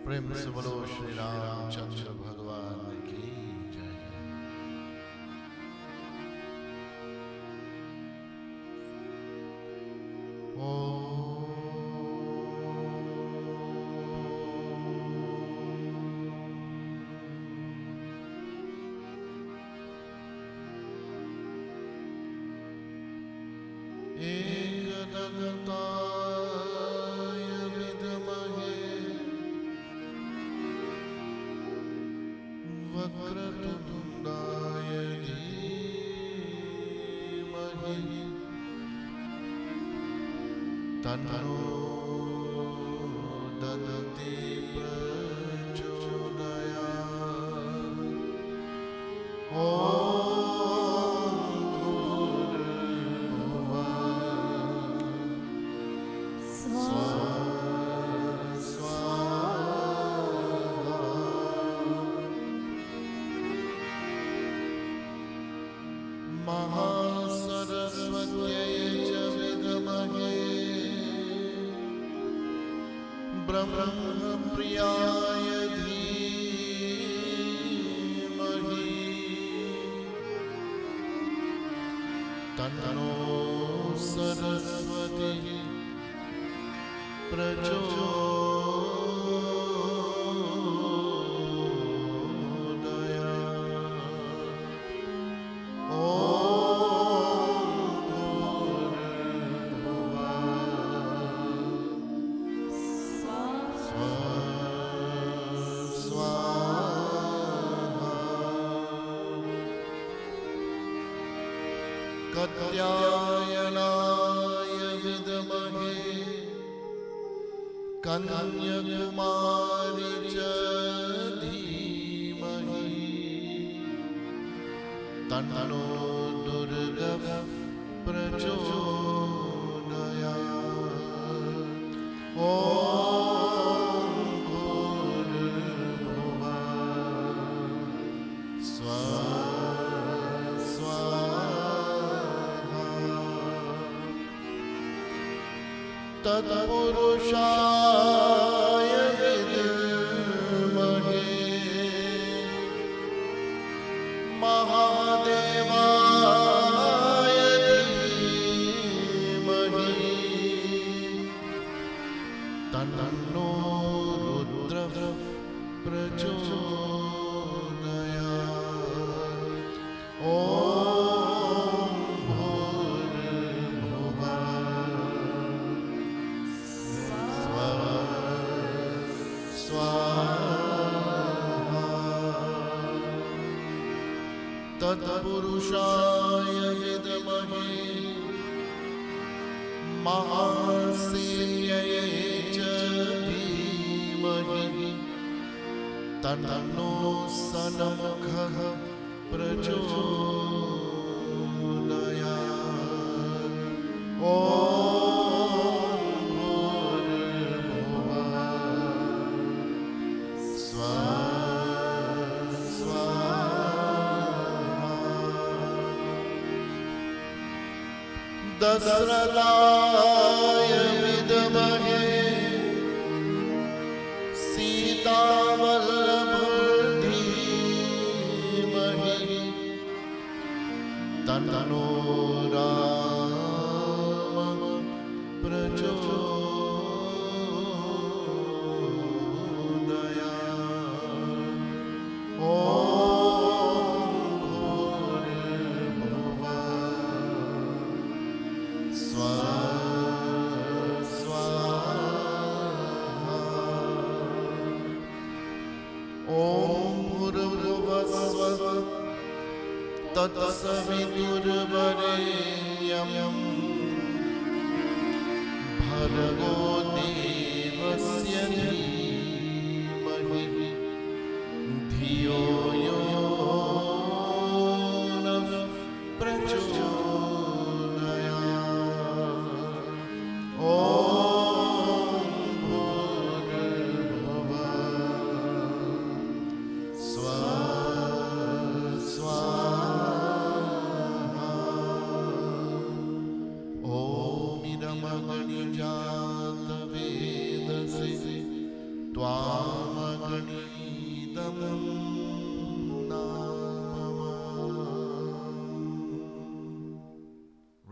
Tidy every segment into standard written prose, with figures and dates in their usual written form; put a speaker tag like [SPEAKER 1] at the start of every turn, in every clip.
[SPEAKER 1] प्रेम से बोलो श्री रामचंद्र भगवान की जय। एकदन्ताय विद्महे वक्रतुण्डाय धीमहि तन्नो ददति प्रचोदयात्। महासरस्वत्यै च विद्महे ब्रह्मप्रियाय धीमहि तन्नो सरस्वती कत्यायनाय विद्महे कन्याकुमारी च धीमहि तन्नो दुर्गः प्रचोदयात्। ॐ भूर्भुवः स्वः तत्पुरुषाय विद्महे महादेवाय धीमहि तन्नो रुद्रः प्रचोदयात्। ॐ तत्पुरुषाय विद्महे महासेन्यै च धीमहि तन्नो सनमुखः प्रचोदयात्। ॐ भूर्भुवः स्वः दशरथाय विद्महे सीतावल्लभधीमहि तन्नो राम प्रचोदयात्। ॐ तत्सवितुर्वरेण्यं भर्गो देवस्य धीमहि धियो यो नः प्रचोदयात्। ॐ भूर्भुवः स्वः त्वाम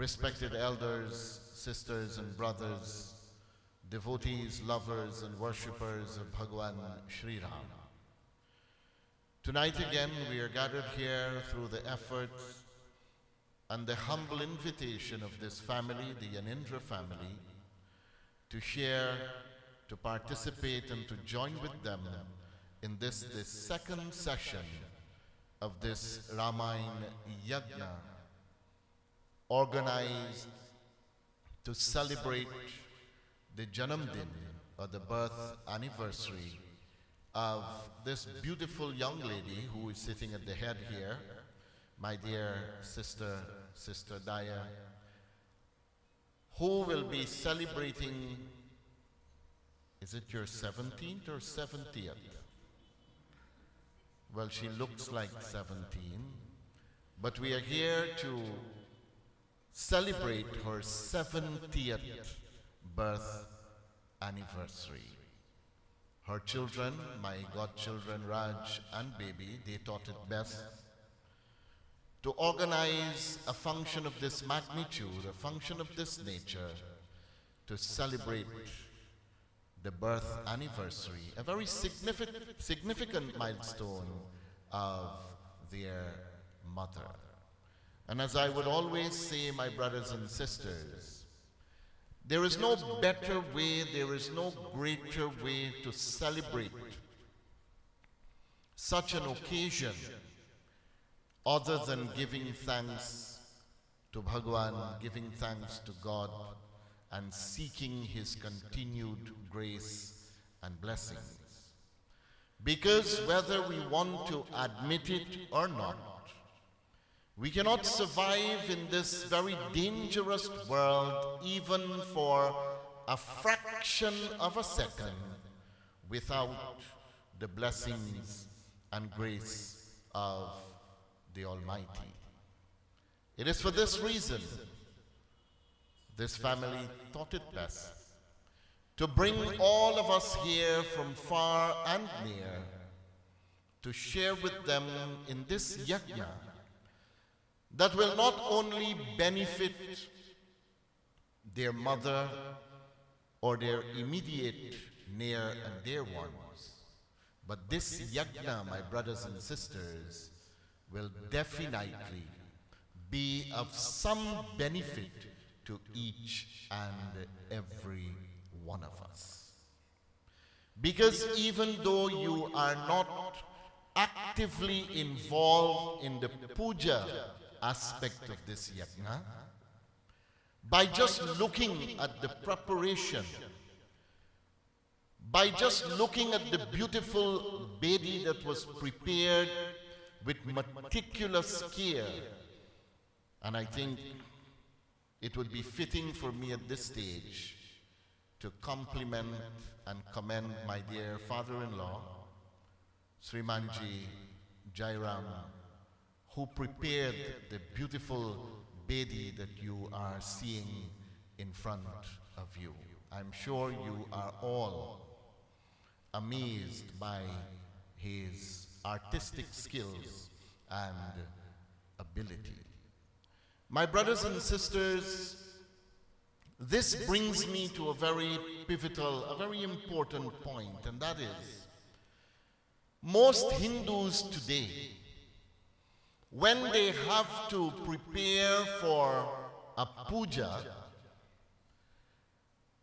[SPEAKER 1] respected elders, sisters and brothers, devotees, lovers and worshippers of Bhagwan Shri Ram. Tonight again we are gathered here through the efforts and the humble invitation of this family, the Yanindra family, to share, to participate and to join with them in this second session of this Ramayana Yajna, organized to celebrate the Janamdin, or the birth anniversary of this beautiful young lady who is sitting at the head here, my dear sister, Sister Daya, who will be celebrating, is it your 17th or 70th? Well, she looks like 17, but we are here to celebrate her 70th birth anniversary. Her children, my godchildren Raj and Baby, they thought it best to organize a function of this magnitude, a function of this nature, to celebrate the birth anniversary, a very significant milestone of their mother. And as I would always say, my brothers and sisters, there is no better way, there is no greater way to celebrate such an occasion other than giving thanks to Bhagwan, giving thanks to God, and seeking His continued grace and blessings. Because whether we want to admit it or not, we cannot survive in this very dangerous world even for a fraction of a second without the blessings and grace of the Almighty. It is for this reason this family thought it best to bring all of us here from far and near to share with them in this yajna that will not only benefit their mother or their immediate near and dear ones, but this yajna, my brothers and sisters, will definitely be of some benefit to each and every one of us. Because even though you are not actively involved in the puja aspect of this yajna, by just looking at the preparation, by just looking at the beautiful bedi that was prepared with meticulous care, and I think it would be fitting for me at this stage to compliment and commend my dear father-in-law, Srimanji Jairam, who prepared the beautiful bedi that you are seeing in front of you. I'm sure you are all amazed by his artistic skills and ability. My brothers and sisters, this brings me to a very pivotal, a very important point, and that is, most Hindus today, when they have to prepare for a puja,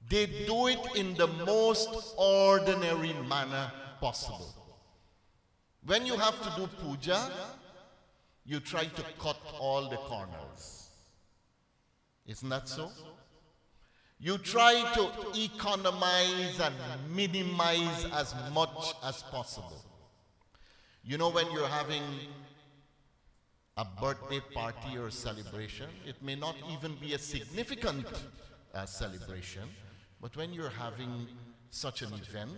[SPEAKER 1] they do it in the most ordinary manner possible. When you have to do puja, you try to cut all the corners. Isn't that so? You try to economize and minimize as much as possible. You know, when you're having a birthday party or celebration, it may not even be a significant celebration, but when you're having such an event,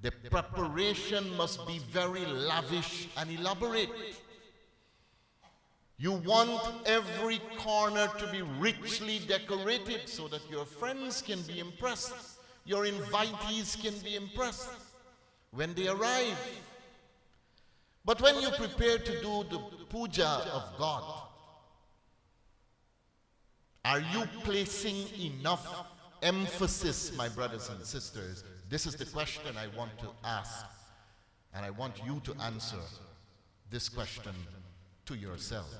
[SPEAKER 1] the preparation must be very lavish and elaborate. You want every corner to be richly decorated so that your friends can be impressed, your invitees can be impressed when they arrive. But when you prepare to do the puja of God, Are you placing enough emphasis, my brothers and sisters? This is the question I want to ask, and I want you to answer this question to yourselves.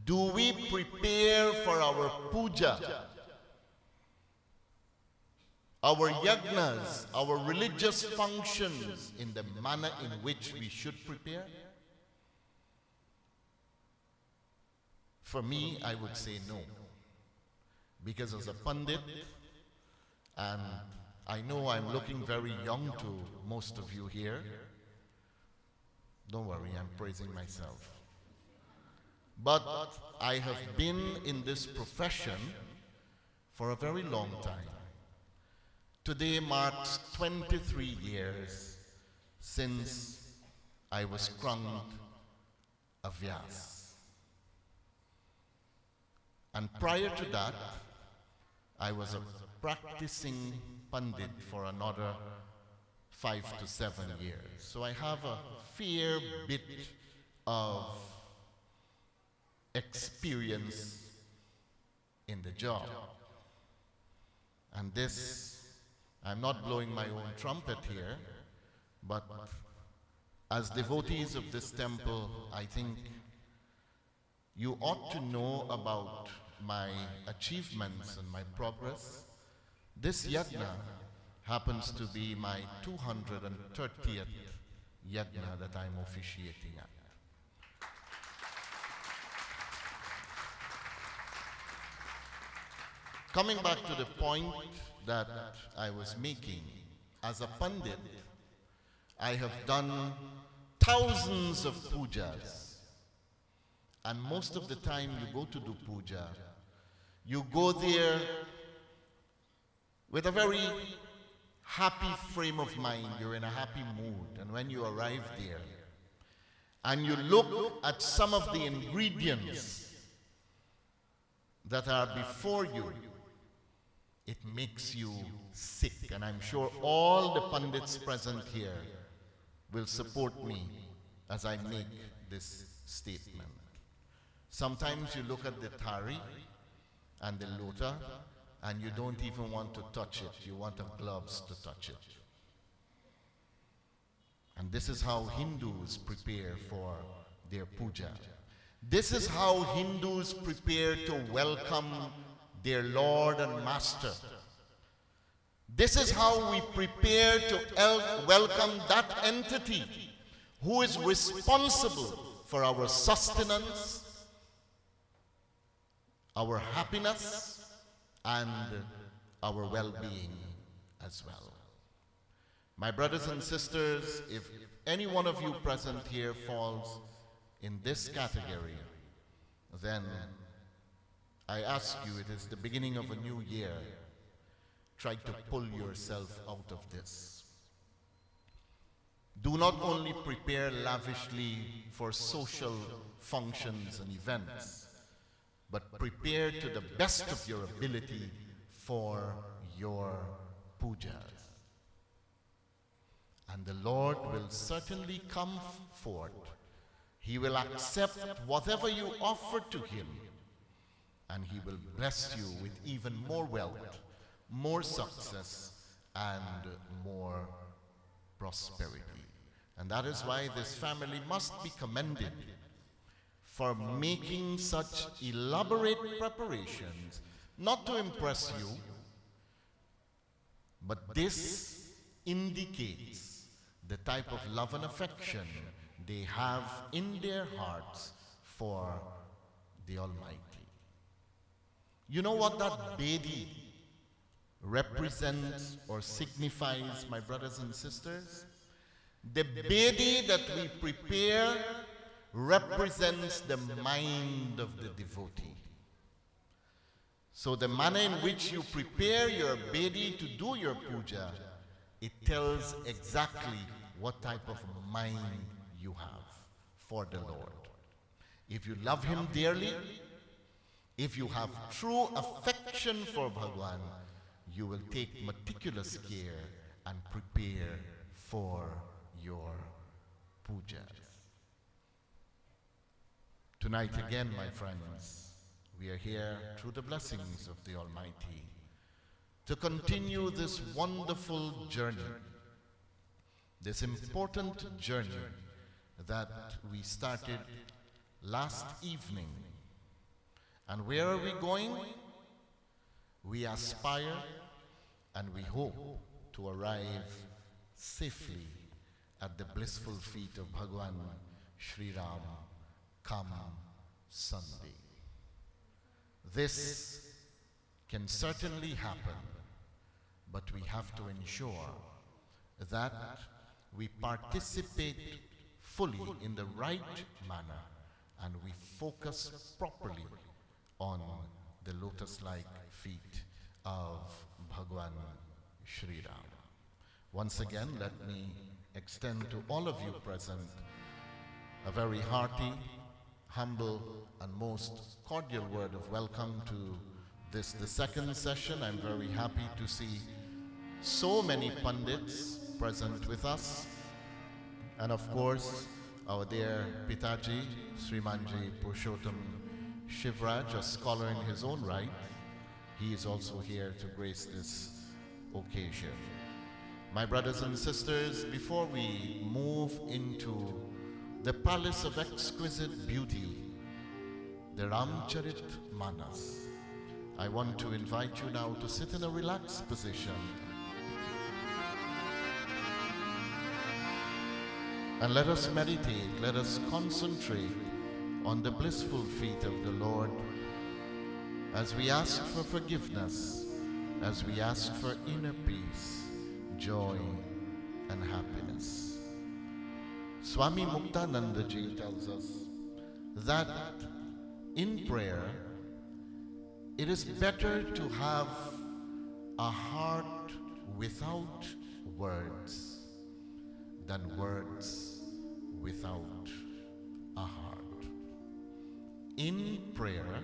[SPEAKER 1] Do we prepare for our puja, our yajnas, our religious functions in the manner in which we should prepare? For me, I would say no. Because as a Pandit, and I know I'm looking very young to most of you here. Don't worry, I'm praising myself. But I have been in this profession for a very long time. Today marks 23 years since I was crowned a Vyas. And prior to that, I was a practicing Pandit for another 5 to 7 years. So I have a fair bit of experience in the job. And this, I'm not blowing my own trumpet here, but as devotees of this temple, I think you ought to know about my achievements and my progress. This yajna happens to be my 230th yajna that I'm officiating at. Coming back to the point that I was making, as a Pandit, I have done thousands of pujas. And most of the time you go to do puja, you go there with a very happy frame of mind. You're in a happy mood. And when you arrive there and you look at some of the ingredients that are before you, it makes you sick. And I'm sure all the Pandits present here will support me as I make this statement. Sometimes you look at the thari and the lota and you don't even want to touch it. You want the gloves to touch it. And this is how Hindus prepare for their puja. This is how Hindus prepare to welcome their Lord and Master. This is how we prepare to welcome that entity who is responsible for our sustenance, our happiness, and our well-being as well. My brothers and sisters, if any one of you present here falls in this category, then I ask you, it is the beginning of a new year. Try to pull yourself out of this. Do not only prepare lavishly for social functions and events, but prepare to the best of your ability for your pujas. And the Lord will certainly come forth. He will accept whatever you offer to Him, and He will bless you with even more wealth, more success, and more prosperity. And that is why this family must be commended for making such elaborate preparations, not to impress you, but this indicates the type of love and affection they have in their hearts for the Almighty. You know what that bedi represents or signifies, my brothers and sisters? The bedi that we prepare represents the mind of the devotee. So the manner in which you prepare your bedi to do your puja, it tells exactly what type of mind you have for the Lord. If you love Him dearly, if you have true affection for Bhagwan, you will take meticulous care and prepare for your pujas. Tonight again, my friends, we are here through the blessings of the Almighty to continue this wonderful journey, this important journey that we started last evening. And where are we going? We aspire and we hope to arrive safely at the blissful feet of Bhagwan Sri Ram come Sunday. This can certainly happen, but we have to ensure that we participate fully in the right manner and we focus properly on the lotus-like feet of Bhagwan Sri Ram. Once again, let me extend to all of you present a very hearty, humble, and most cordial word of welcome to this, the second session. I'm very happy to see so many Pandits present with us. And of course, our dear Pitaji, Srimanji Purushottam Shivraj, a scholar in his own right. He is also here to grace this occasion. My brothers and sisters, before we move into the palace of exquisite beauty, the Ramcharit Manas, I want to invite you now to sit in a relaxed position and let us meditate, let us concentrate on the blissful feet of the Lord as we ask for forgiveness, as we ask for inner peace, joy and happiness. Swami Muktananda Ji tells us that in prayer, it is better to have a heart without words than words without a heart. In prayer,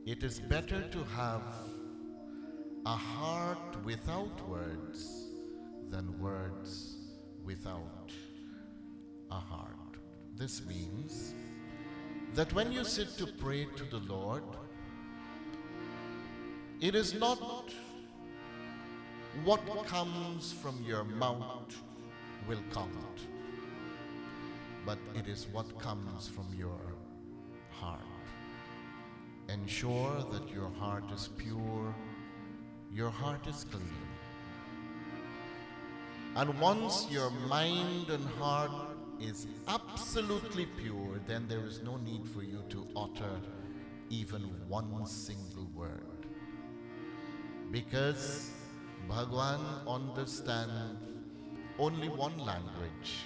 [SPEAKER 1] it is better to have a heart without words than words without a heart. This means that when you sit to pray to the Lord, it is not what comes from your mouth will count, but it is what comes from your heart. Ensure that your heart is pure, your heart is clean. And once your mind and heart is absolutely pure, then there is no need for you to utter even one single word. Because Bhagwan understands only one language,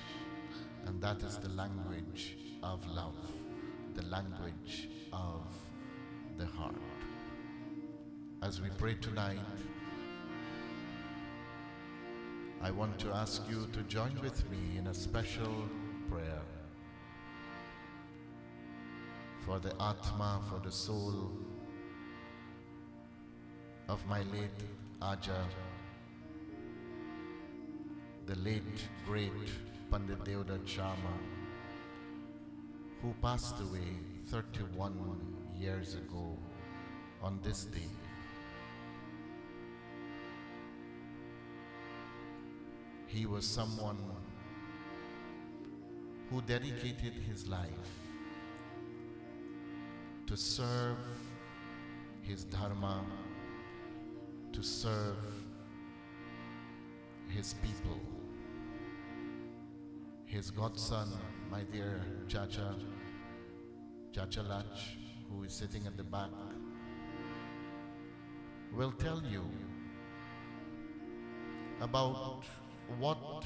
[SPEAKER 1] and that is the language of love, the language of the heart. As we pray tonight, I want to ask you to join with me in a special prayer for the Atma, for the soul of my late Aja, the late great Pandit Sharma, who passed away 31 years ago on this day. He was someone who dedicated his life to serve his dharma, to serve his people. His godson, my dear Chacha Lach, who is sitting at the back, will tell you about what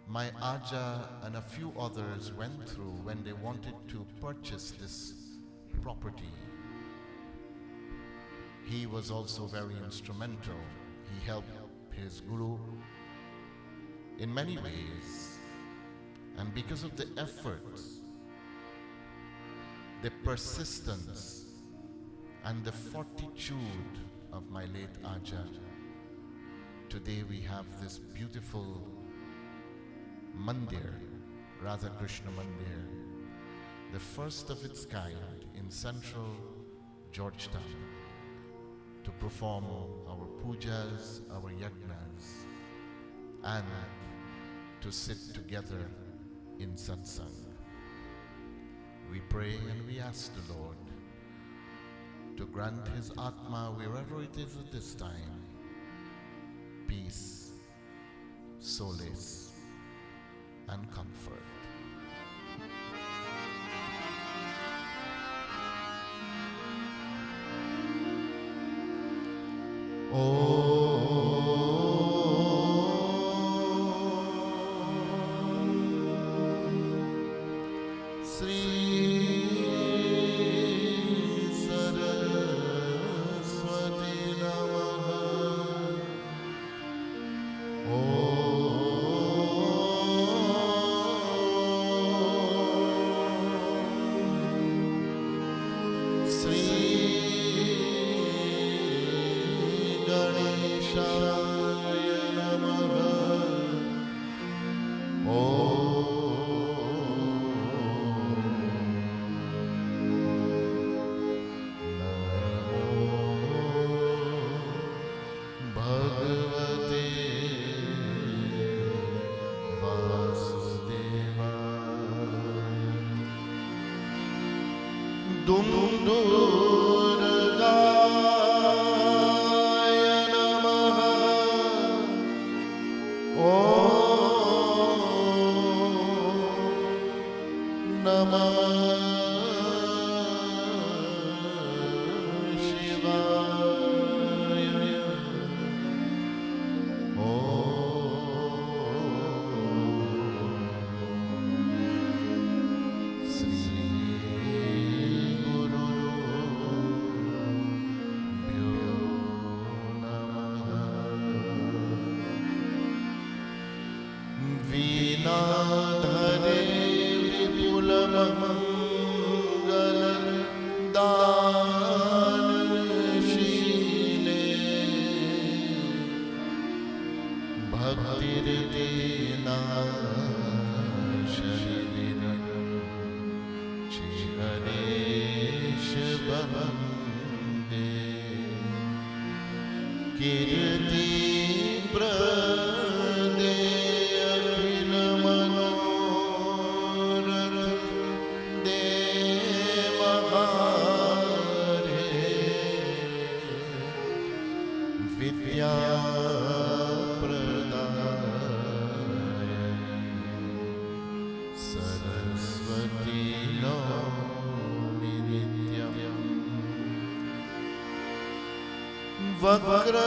[SPEAKER 1] my Aja and a few others went through when they wanted to purchase this property. He was also very instrumental. He helped his guru in many ways. And because of the efforts, the persistence, and the fortitude of my late Aja, today we have this beautiful mandir, Radha Krishna Mandir, the first of its kind in central Georgetown, to perform our pujas, our yajnas, and to sit together in satsang. We pray and we ask the Lord to grant his Atma, wherever it is at this time, peace, solace, and comfort.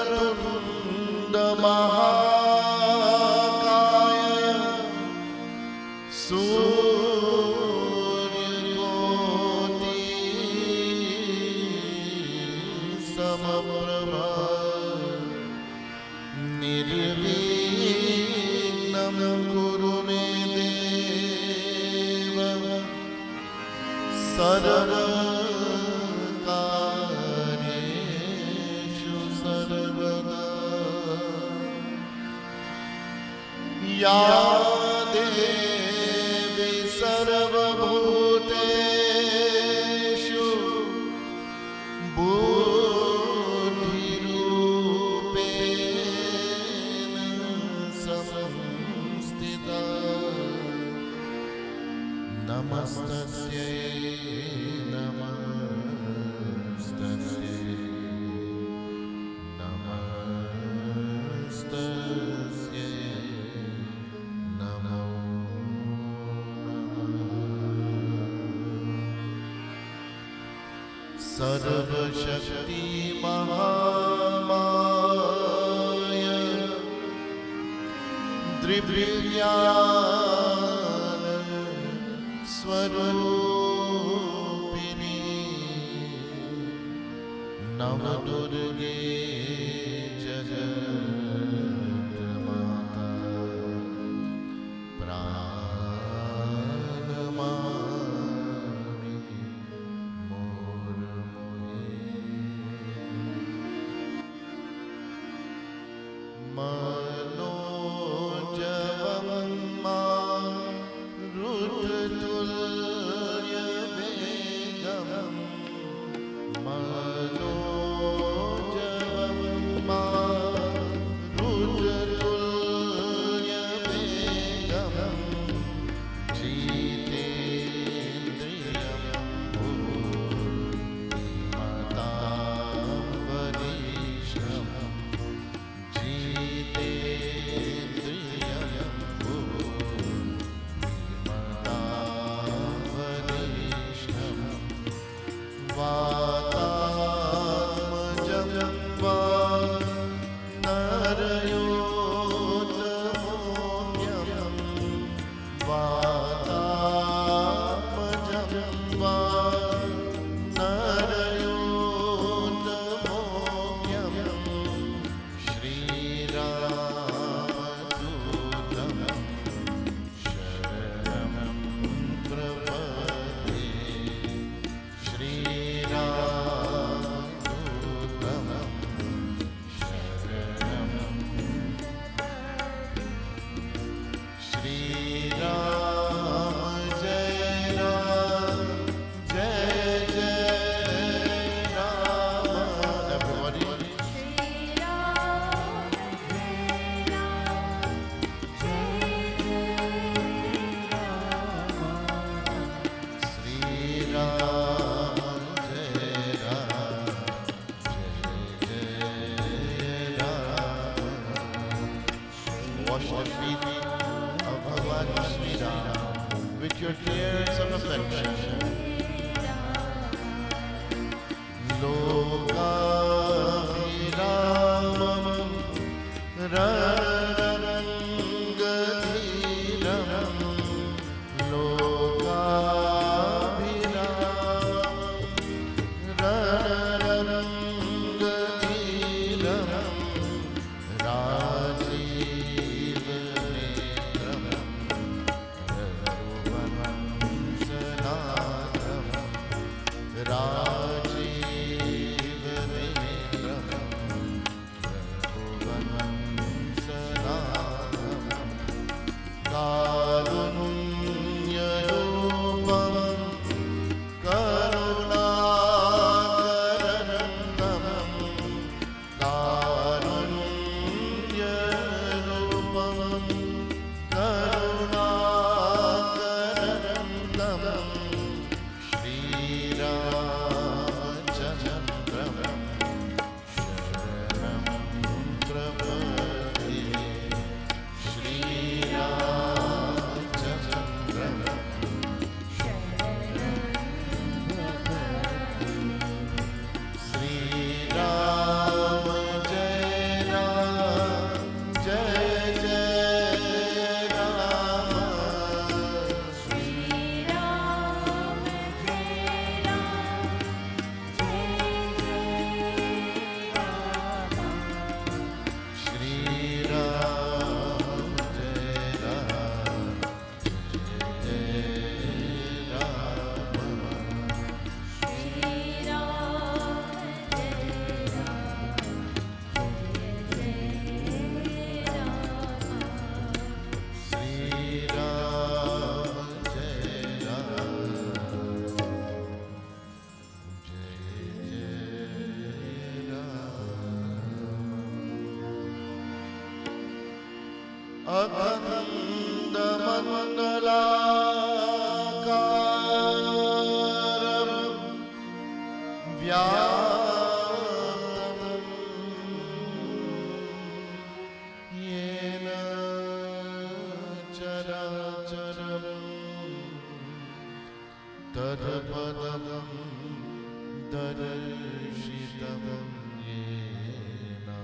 [SPEAKER 2] वक्रतुण्ड महाकाय सूर्यकोटि समप्रभा निर्विघ्नं कुरु मे देव सर्वकार्येषु सर्वदा। या देवी सर्वभूतेषु बुद्धिरूपेण संस्थिता नमस्तस्यै नमस्तस्यै नमस्तस्यै नमो नमः। सर्वशक्ति महामाया द्विज्ञान स्वरूपिणी नवदुर्गे जगन्माता प्रणमामि मुहुर्मुहुः। मनोजवं मारुततुल्यं जितेन्द्रियं बुद्धिमतां वरिष्ठं जितेन्द्रियं बुद्धिमतां वरिष्ठं वातात्मजं वा नरयोतमोऽन्यं वातात्मजं वा नरयोतमोऽन्यं श्रीरामदूतं शरणं प्रपद्ये श्रीरामदूतं शरणं श्रीराम जय राम जय जय Ram everybody Sri Ram Jai Ram Jai Jai Ram Wash the feet of Bhagwan Sri Ram with your tears of affection. Lokabhiramam Ranangadhiram Lokabhiramam Ranangadhiram Rajiv Netram Raruvanam Sanatram Rajiv Netram Raruvanam Sanatram Karunyarupam Karunakaranam Karunyarupam Karunakaranam Shrirajachandram Sharanam Prapadye Shrirajachandram Sri Ram Jai Ram Jai Jai Ram Sri Shri Ram Jai Ram Jai Sri Ram Jai Ram Jai Akhand Mandalakaram Vyaptam Yena Characharam Tadpadam Darshitam Yena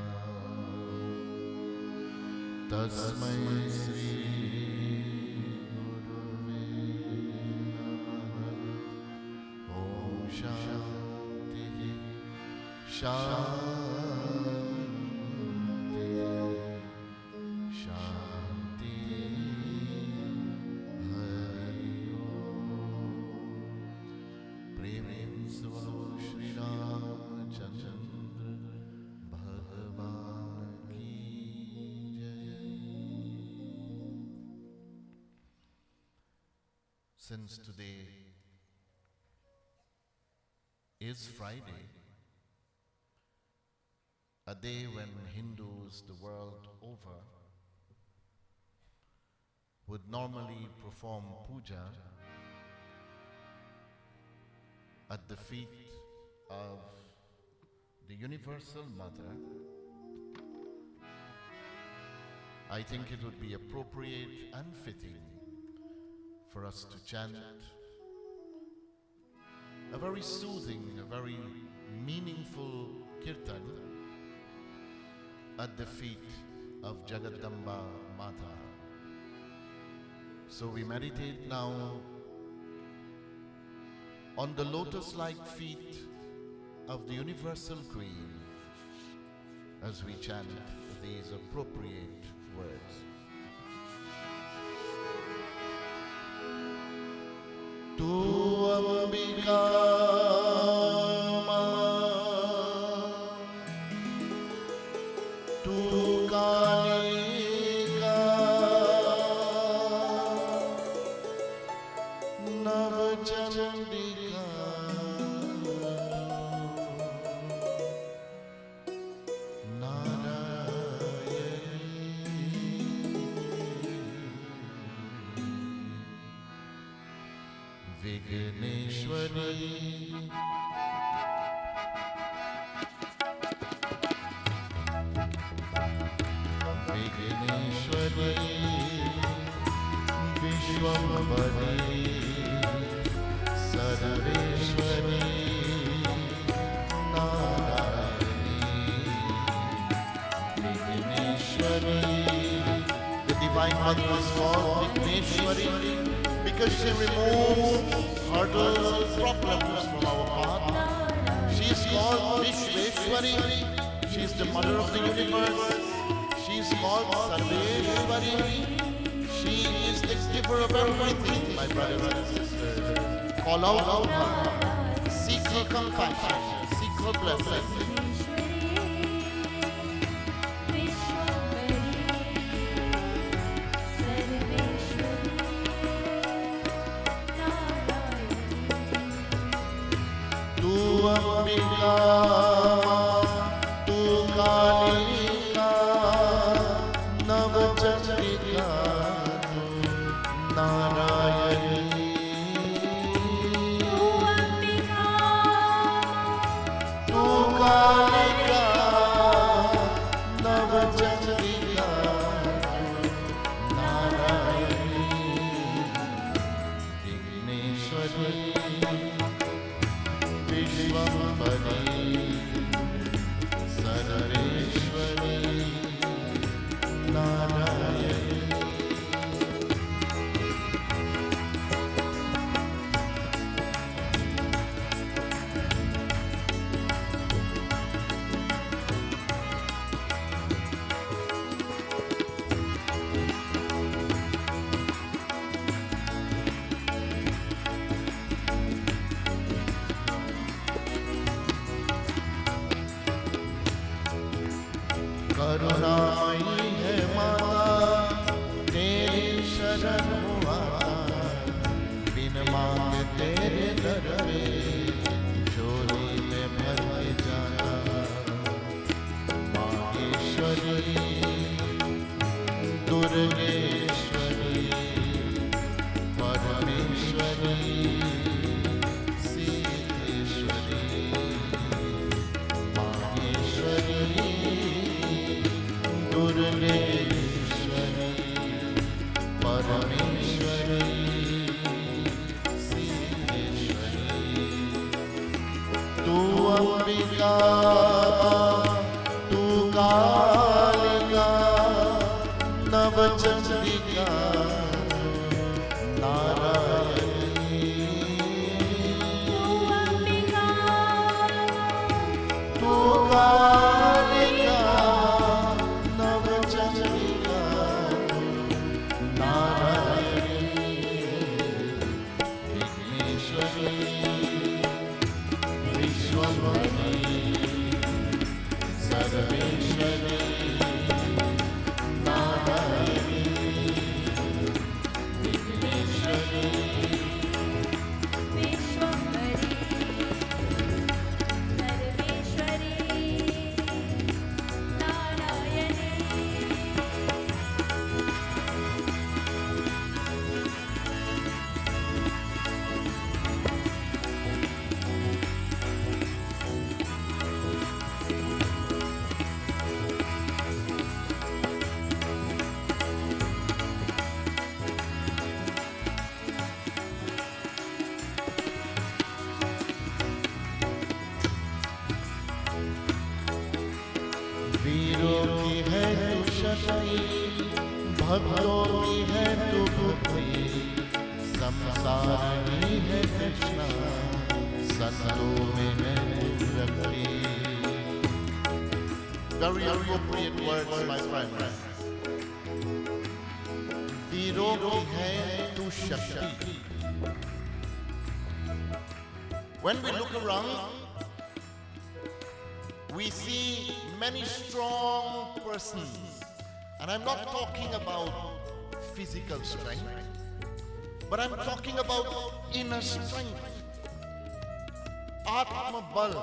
[SPEAKER 2] Tasmai Sri Gurave Namah Om Shanti Shanti Shanti Hari Om Prem Savo Shri Ramachandra Bhagavan Ki Jai. Since today is Friday, a day when Hindus the world over
[SPEAKER 1] would normally perform puja at the feet of the Universal Mother, I think it would be appropriate and fitting for us to chant a very soothing, a very meaningful kirtan at the feet of Jagadamba Mata. So we meditate now on the lotus-like feet of the Universal Queen as we chant these appropriate words. Tu Ambika Ma, Tu Kalika, Navachandika, Vigneshwari, Vigneshwari, Vishwambari, Sarveshwari, Narayani, Vigneshwari. The Divine Mother is called Vigneshwari because she removes hurdles and problems from our path. She is called Vishweshwari. She is the mother of the universe. She is called Sarveshwari. She is the giver of everything, my brothers and sisters. Call out to her. Seek her compassion. Seek her blessing. Ambika, Tu Kalika, Navachandika, Tu Narayani. Tu Ambika, Tu Kalika, Navachandika, Tu Narayani. Vigneshwari, Vishwambari, Sarveshwari, Narayani. करुणामयी है माता, तेरी शरण हुआ, बिन मांगे तेरे दर पे झोली में भर के जाना। माहेश्वरी, दुर्गेश्वरी, परमेश्वरी, सिद्धेश्वरी, माहेश्वरी, दुर्गेश्वरी, परमेश्वरी, सिद्धेश्वरी। तू अंबिका, तू कालिका, नवचंडिका, नारायणी। तू अंबिका, तू कालिका, Vishwambari,
[SPEAKER 2] भक्तों की है तू भक्ति, संसारनी है कृष्णा, संतों में है तू रखती।
[SPEAKER 1] Very appropriate words, my friends. वीरों की है तू शक्ति. When we look around, we see many strong persons. And I'm not talking about physical strength, but I'm talking about inner strength. Atma Bal,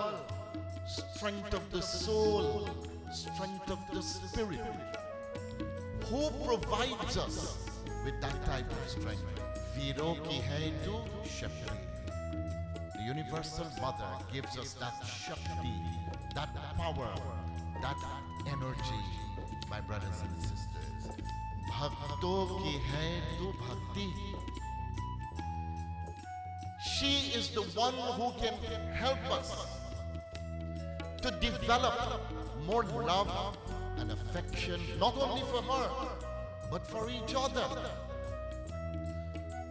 [SPEAKER 1] strength of the soul, strength of the spirit. Who provides us with that type of strength? Veero ki hai tu Shakti. The Universal Mother gives us that Shakti, that power, that energy, my brothers and sisters. Bhakto ki hai tu Bhakti. She is the one who can help us to develop more love and affection, not only for her, but for each other.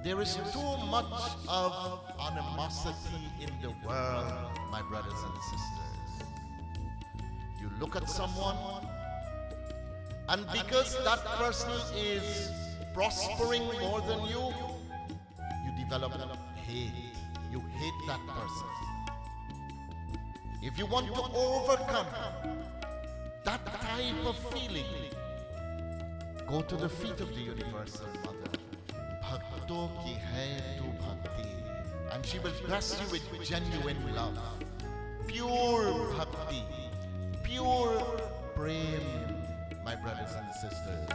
[SPEAKER 1] There is too much of animosity in the world, my brothers and sisters. You look at someone, and because that person is prospering more than you, you develop hate. You hate that person. If you want to overcome that type of feeling, go to the feet of the Universal Mother. Bhakto ki hai tu bhakti. And she will bless you with genuine love. Pure bhakti. Pure prem, my brothers and sisters.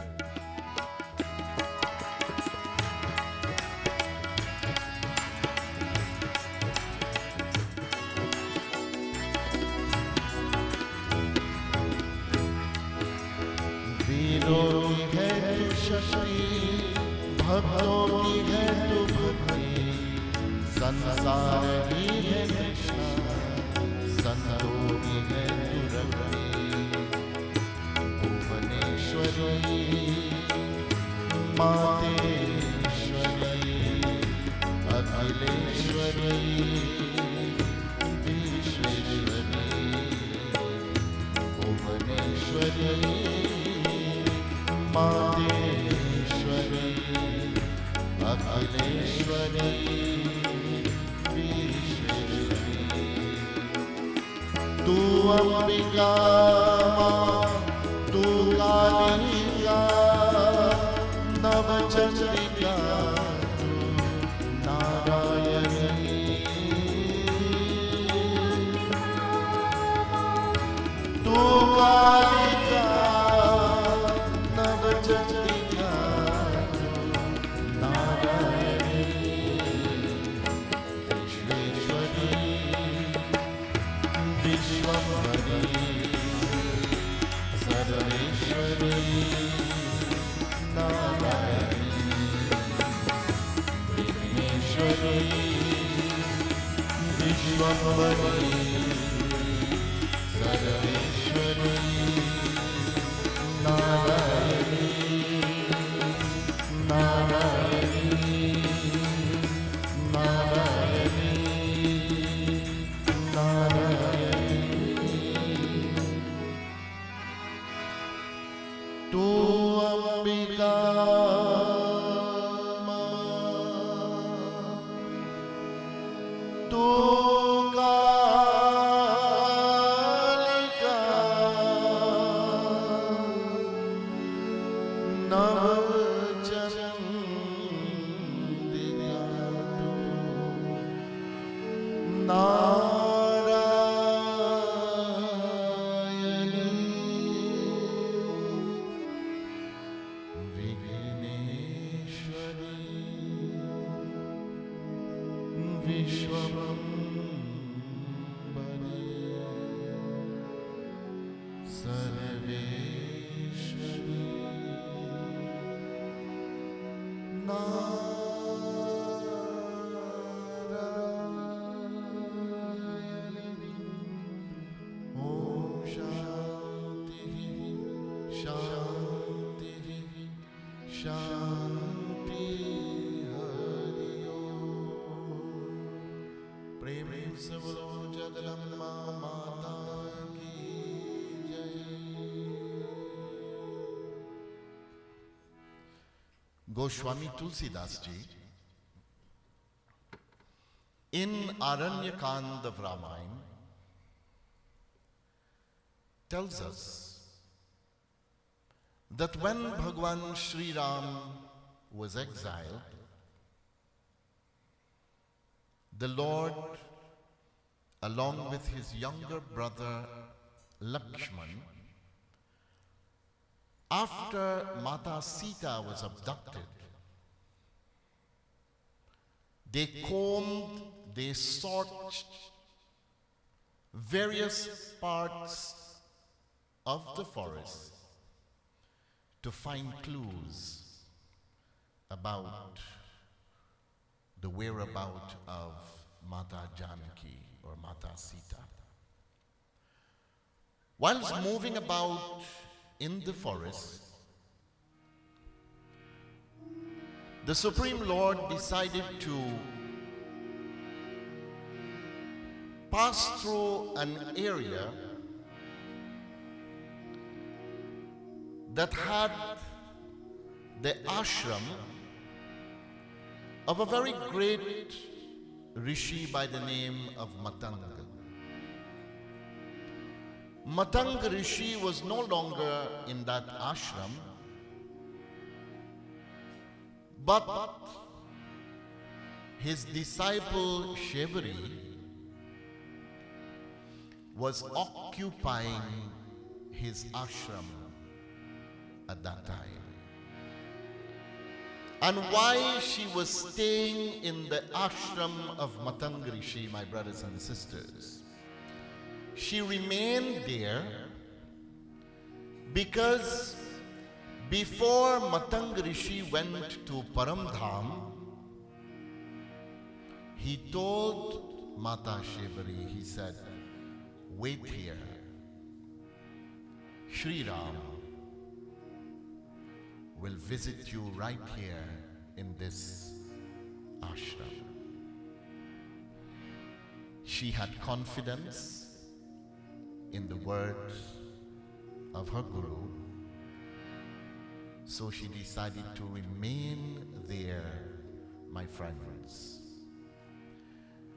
[SPEAKER 2] वीरों की है तू शक्ति, भक्तों की है तू भक्ति, संसार की है कृष्णा, संतों की है तू रखती। भुवनेश्वरी, मातेश्वरी, अखिलेश्वरी, विश्वेश्वरी, भुवनेश्वरी, मातेश्वरी, अखिलेश्वरी, विश्वेश्वरी। तू अंबिका माँ, तू कालिका, नवचंद्रिका, तू नारायणी। तू कालिका, नवचंद्रिका, तू नारायणी। विश्वेश्वरी, विश्वम्भरी, सर्वेश्वरी, नारायणी। विघ्नेश्वरी, विश्वम्भरी, सर्वेश्वरी, नारायणी, नारायणी, नारायणी, नारायणी। तू अंबिका माँ, तू कालिका, नवचंद्रिका, तू नारायणी। विघ्नेश्वरी, विश्वम्भरी, सर्वेश्वरी, नारायणी। ओम शांति, शांति,
[SPEAKER 1] प्रेम से बोलो जगदम्बा माता की जय। Goswami Tulsidas ji, in Aranyakand of Ramayana, tells us that when Bhagwan Sri Ram was exiled, the Lord, along with his younger brother Lakshman, after Mata Sita was abducted, they combed, they searched various parts of the forest to find clues about the whereabouts of Mata Janaki or Mata Sita. Whilst moving about in the forest, the Supreme Lord decided to pass through an area that had the ashram of a very great rishi by the name of Matanga. Matanga Rishi was no longer in that ashram, but his disciple Shebari was occupying his ashram at that time. And why she was staying in the ashram of Matanga Rishi, my brothers and sisters, she remained there because before Matanga Rishi went to Paramdham, he told Mata Shebari, he said, wait here. Sri Ram will visit you right here in this ashram. She had confidence in the words of her Guru, so she decided to remain there, my friends.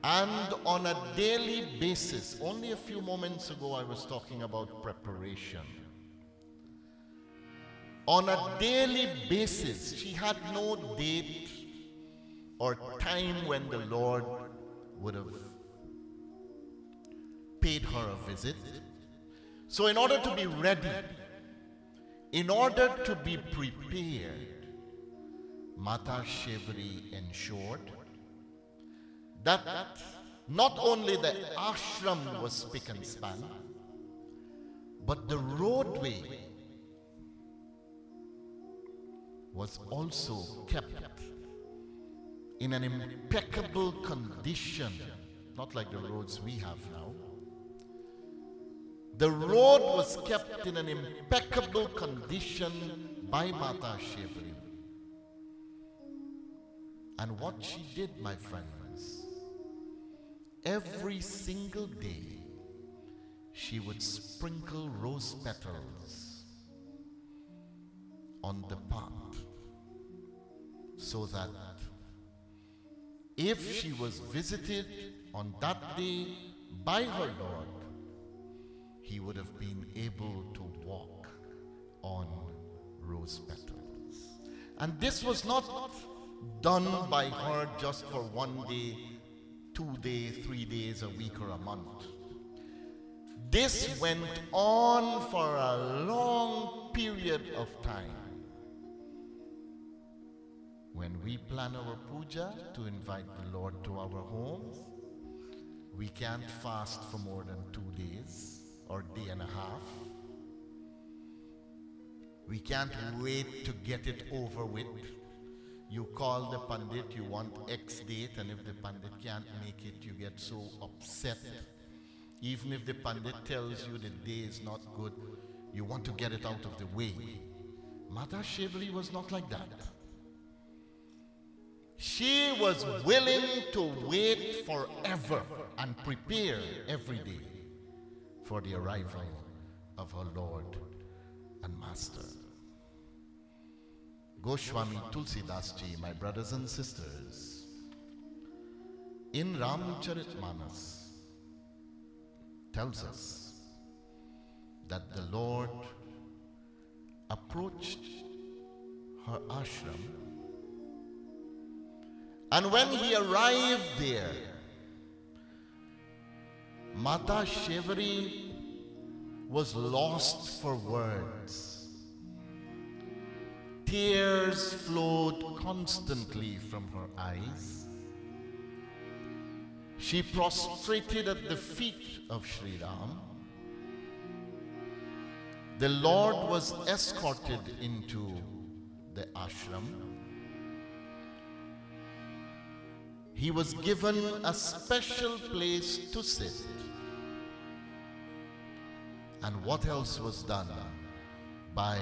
[SPEAKER 1] And on a daily basis, only a few moments ago I was talking about preparation. On a daily basis, she had no date or time when the Lord would have paid her a visit. So in order to be ready, in order to be prepared, Mata Shebari ensured that not only the ashram was spick and span, but the roadway was also kept in an impeccable condition, not like the roads we have now. The road was kept in an impeccable condition by Mata Shebari. And what she did, my friends, every single day she would sprinkle rose petals on the path, so that if she was visited on that day by her Lord, he would have been able to walk on rose petals. And this was not done by her just for 1 day, 2 days, 3 days, a week, or a month. This went on for a long period of time. When we plan our puja to invite the Lord to our homes, we can't fast for more than 2 days or day and a half. We can't wait to get it over with. You call the Pandit, you want X date, and if the Pandit can't make it, you get so upset. Even if the Pandit tells you the day is not good, you want to get it out of the way. Mata Shebari was not like that. She was willing to wait forever and prepare every day for the arrival of her Lord and Master. Goswami Tulsidas Ji, my brothers and sisters, in Ramcharitmanas tells us that the Lord approached her ashram, and when he arrived there, Mata Shevari was lost for words. Tears flowed constantly from her eyes. She prostrated at the feet of Sri Ram. The Lord was escorted into the ashram. He was given a special place to sit. And what else was done by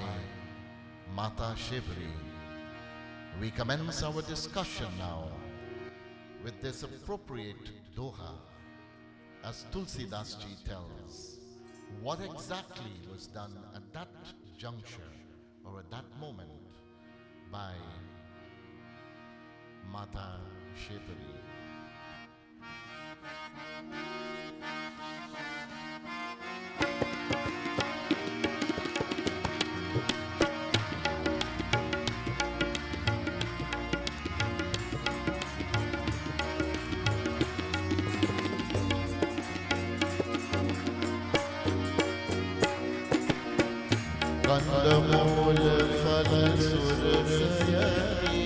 [SPEAKER 1] Mata Shevari? We commence our discussion now with this appropriate doha, as Tulsidas Ji tells. What exactly was done at that juncture or at that moment by Mata Shevari?
[SPEAKER 2] कंदमूल फल सुरसयति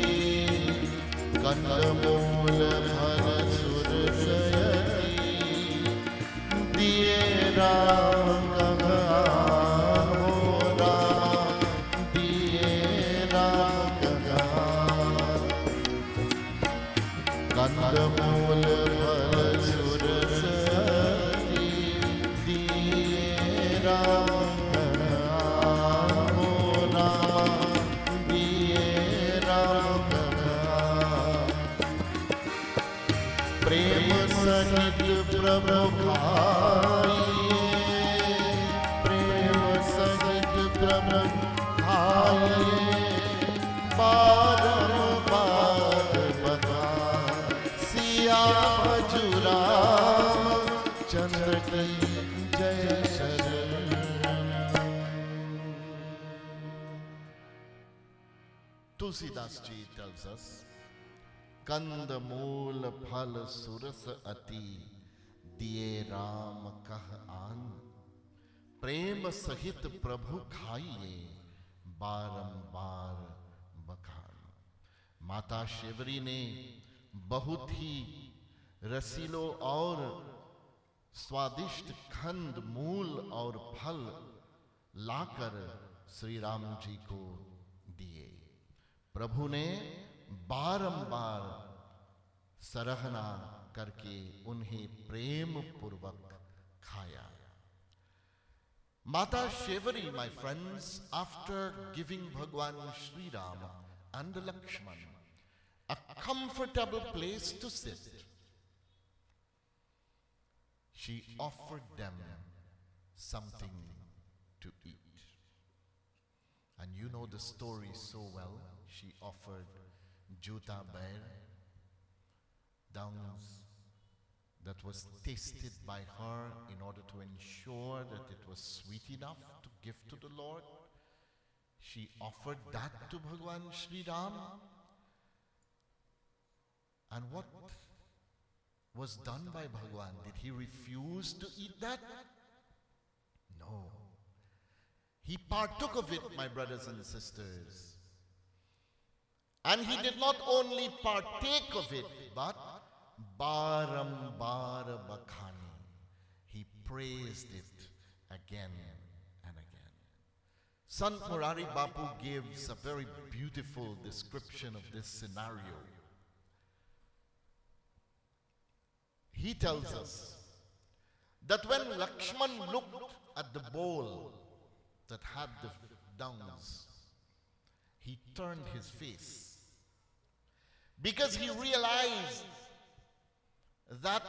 [SPEAKER 2] कंदमूल फल सुरसयति दिए राम कहाँ हो राम दिए राम कहाँ कंदमूल फल सुरसयति दिए राम सहित प्रभु खाइए प्रेम सहित प्रभु खाइए बारंबार बता सिया भजुराम चंद्र की जय शरण।
[SPEAKER 1] Tulsidas Ji tells us, कंद मूल फल सुरस अति दिए राम कह आन प्रेम सहित प्रभु खाइए बारंबार बखान। माता शेवरी ने बहुत ही रसीलो और स्वादिष्ट खंड मूल और फल लाकर श्री राम जी को दिए। प्रभु ने बारंबार सराहना करके उन्हें प्रेम पूर्वक खाया। Mata Shevari, my friends, after giving Bhagwan Sri Ram and Lakshman a comfortable place to sit, she offered them something to eat. And you know the story so well. She offered Juta Bair, downs that was tasted by her in order to ensure that it was sweet enough to give to the Lord. She offered that to Bhagwan Sri Ram. And what was done by Bhagwan? Did he refuse to eat that? No. He partook of it, my brothers and sisters. And he did not only partake of it, but barambar bakhani. He praised it again and again. Sant Murari Bapu gives a very beautiful description of this scenario. He tells us that when Lakshman looked at the bowl that had the downs, he turned his face. because he realized that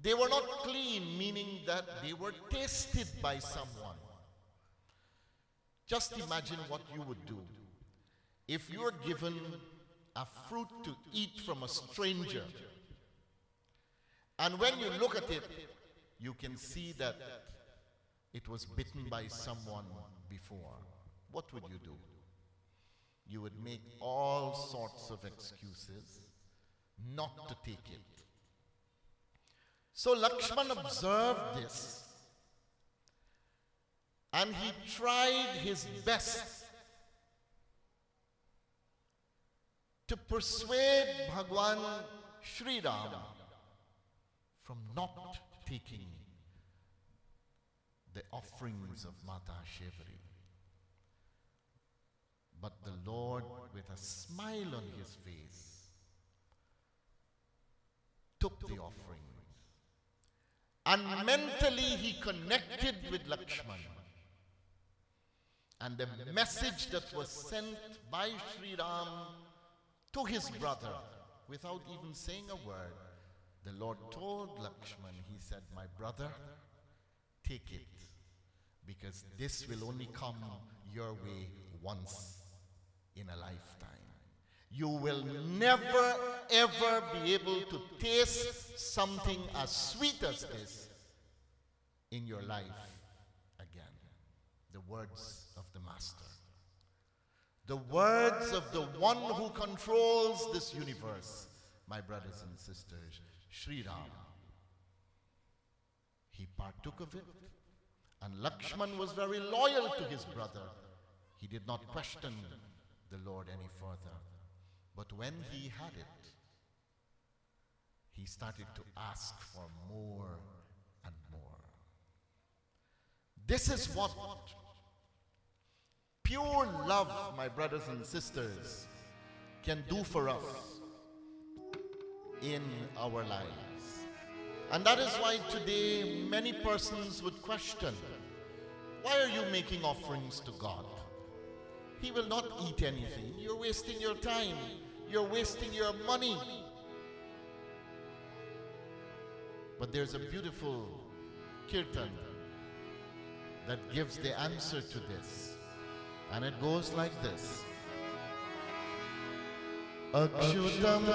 [SPEAKER 1] they were not clean, meaning that they were tasted by someone. Just imagine what you would do if you were given a fruit to eat from a stranger, and when you look at it, you can see that it was bitten by someone before. What would you do? You would make all sorts of excuses not to take it. So Lakshman observed this, and he tried his best to persuade Bhagwan Sri Ram from not taking the offerings of Mata Shevari. But the Lord, with a smile on his face, took the offerings. And mentally he connected with Lakshman. And the message that was sent by Sri Ram to his brother, without even saying a word, the Lord told Lakshman, he said, my brother, take it, because this will only come your way once in a lifetime. You will never ever be able to taste something as sweet as this in your life again. The words of the Master. The words of the one who controls this universe, my brothers and sisters, Sri Ram. He partook of it, and Lakshman was very loyal to his brother. He did not question the Lord any further. But when he had it, he started to ask for more and more. This is what pure love, my brothers and sisters, can do for us in our lives. And that is why today many persons would question, why are you making offerings to God? He will not eat anything. You're wasting your time. You're wasting your money. But there's a beautiful kirtan that gives the answer to this. And it goes like this. Akshutam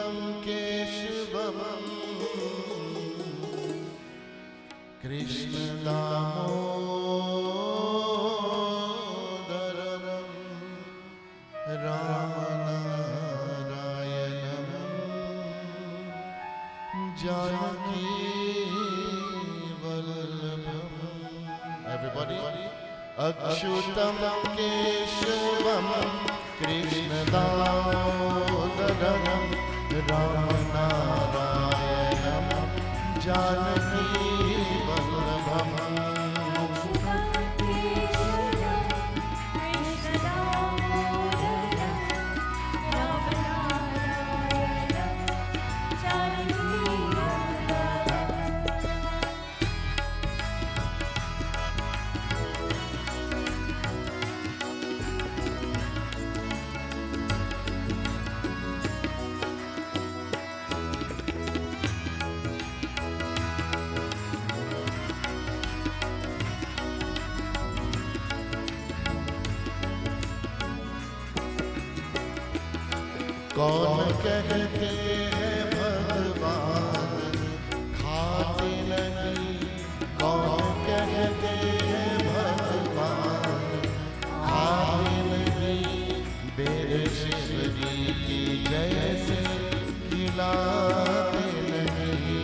[SPEAKER 1] Keshavam Krishna Damodaram Ramanarayanam Janaki Vallabham. Everybody? Akshutam Keshavam Krishna Damodaram Ramanarayanam Janaki Vallabham. कौन कहते हैं भगवान खाते नहीं, कौन कहते हैं भगवान खाते नहीं, बेरशिवरी की जैसे खिलाते नहीं,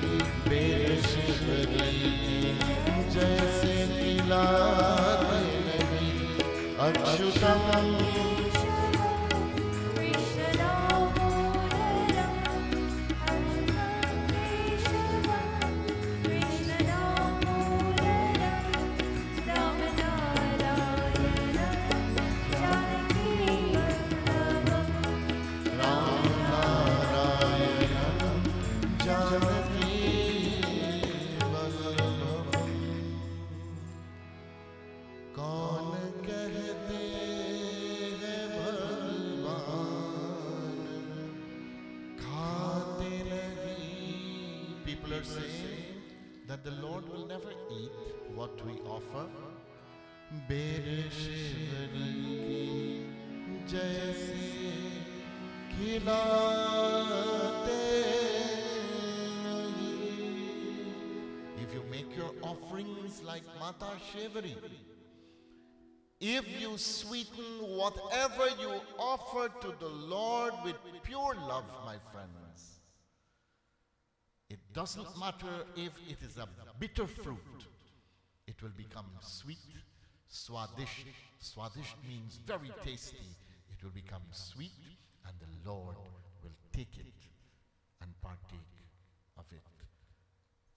[SPEAKER 1] बेरशिवरी की जैसे खिलाते नहीं। Achyutam are saying that the Lord will never eat what we offer.
[SPEAKER 2] बेर शिवरी की जैसे खिलाते नहीं.
[SPEAKER 1] If you make your offerings like Mata Shivari, if you sweeten whatever you offer to the Lord with pure love, my friends, it doesn't matter if it is a bitter fruit, it will become sweet. Swadish. Swadish means very tasty. It will become sweet, and the Lord will take it and partake of it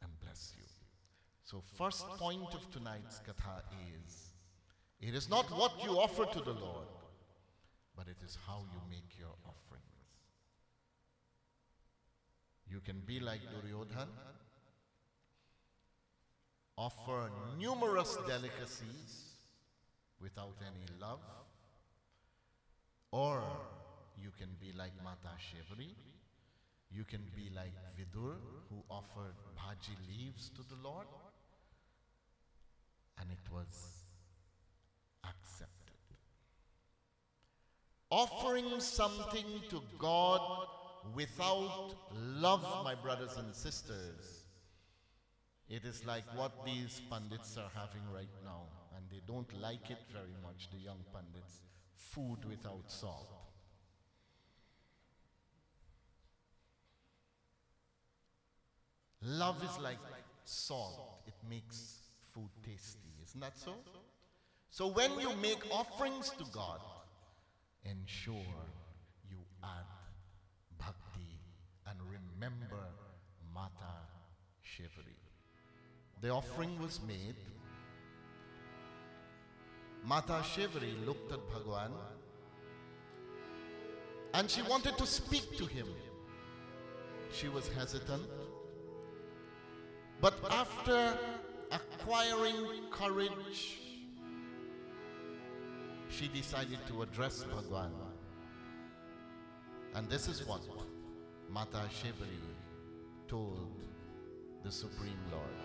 [SPEAKER 1] and bless you. So first point of tonight's katha is, it is not what you offer to the Lord, but it is how you make your offerings. You can be like Duryodhan, offer numerous delicacies without any love, or you can be like Mata Shivari. You can be like Vidur, who offered bhaji leaves to the Lord, and it was accepted. Offering something to God without love, my brothers and sisters, it is like what these Pandits are having right now, and they don't like it very much, the young Pandits. Food without salt. Love is like salt. It makes food tasty. Isn't that so? So when you make offerings to God, ensure you add bhakti and remember Mata Shivari. The offering was made. Mata Shivari looked at Bhagwan and she wanted to speak to him. She was hesitant. But after acquiring courage, she decided to address Bhagwan. And this is what Mata Shivari told the Supreme Lord.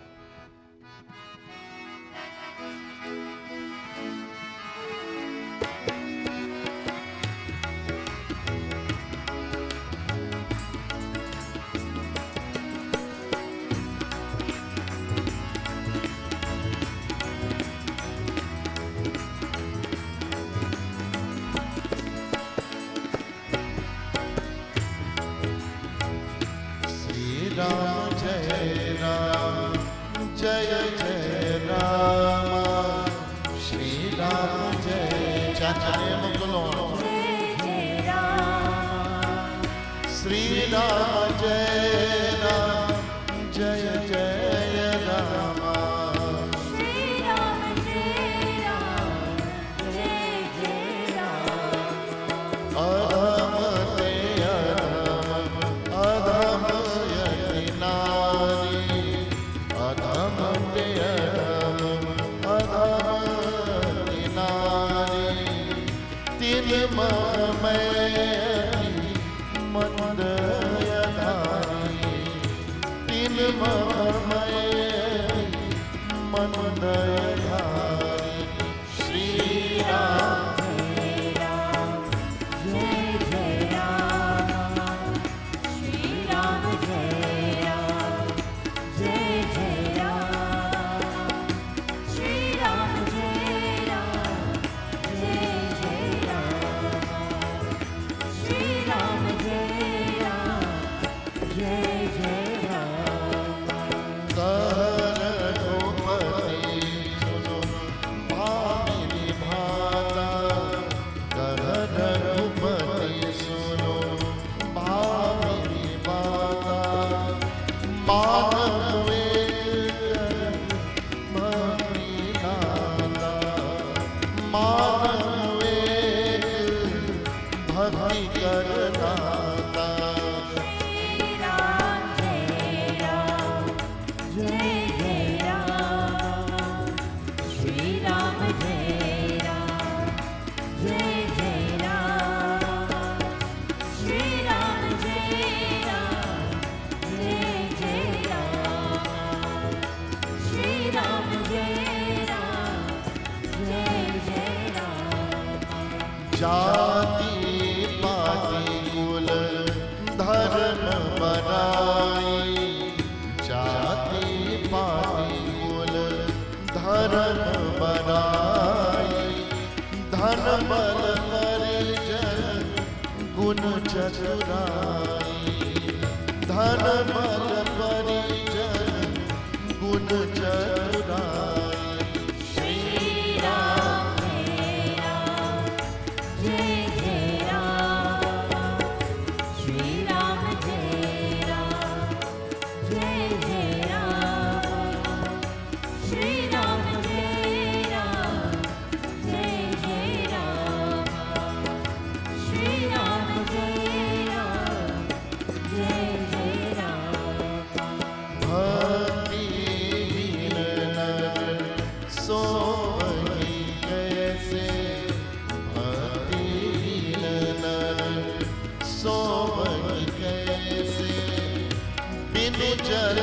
[SPEAKER 2] Ram Jai Ram, Jai Jai Ram, Shri Ram Jai Chant the name of the Lord. Shri Ram Jai Ram, Jai Jai Ram,
[SPEAKER 3] Shri Ram Jai Ram, Jai Jai Ram.
[SPEAKER 2] Adam te Adam, Adam Nari, Adam te Adam Nari, Til Mahmai Mandaya Nari, Til Mahmai Mandaya Nari, Shri Ram. चतुराई धन बल परिजन गुण चतुराई
[SPEAKER 3] श्री राम जय जय राम श्री राम जय जय राम श्री राम जय जय राम श्री राम जय जय राम
[SPEAKER 2] भक्तिहीन नर सोई कैसे भक्तिहीन नर सोई कैसे बिनु जल